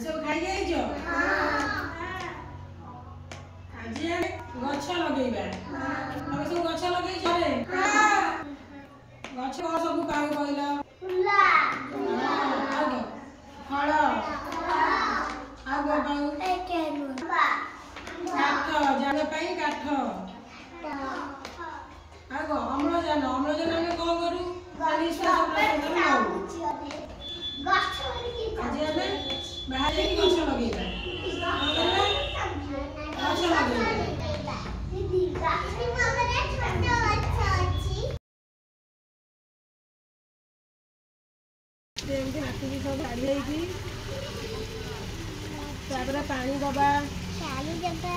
सब खाई जाइछ आज गछ लगेबा हम सब गछ लगेइछ रे गछ सब काउ कहला फुला आगो फल आगो बाउ एकेनु काठ जाने पई काठ आगो अम्लजान हम कोन करू पानी सब प्रकार गछ आज हमें बाहर की गछ लगेबा गछ लगेबा दीदी गछ माने छोट गछ अछि देंगे हाथी की सब गाड़ी आईची ताबरा पानी दबा पानी दबा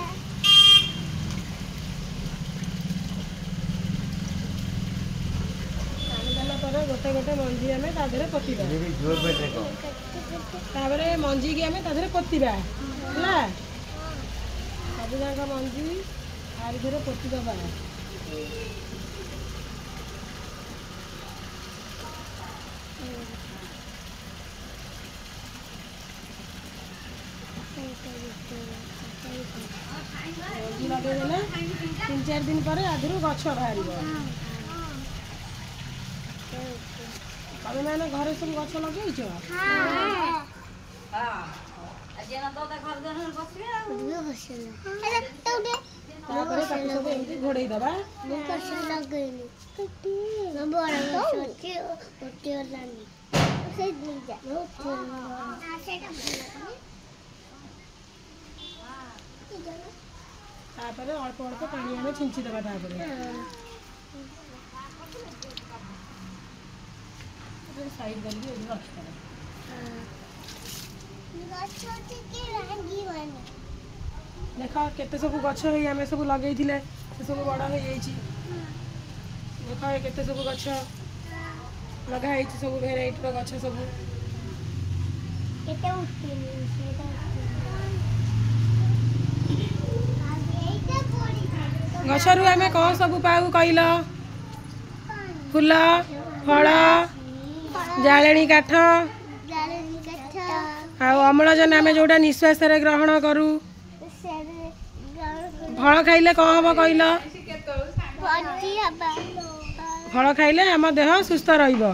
गोटे गोटे मंजी आम ताधे पोतीबा मंजी की आम ताधे पोतीबा है सब जाक मंजी आरी धीरे पोती दबा मंजी लगे 3-4 दिन पर आधु गछ बाहर तमें मैंने घरे सब गछ लगेइछ घोड़े दबा अल्प अल्प पानी आम छिंची दबा साइड गली रखी देख केते सब गछ आम सब लगे सब बड़ हो देख केते सब गछ लगा सब भेराइटर गछ सब गछरु आम कौन सब पाऊ कहल फूल फल जालेनी काठ अम्लजान आम जोटा निश्वास ग्रहण करूँ फल खाइले कौन हम कहल फल खाइले आम देह सुस्थ रहिबो।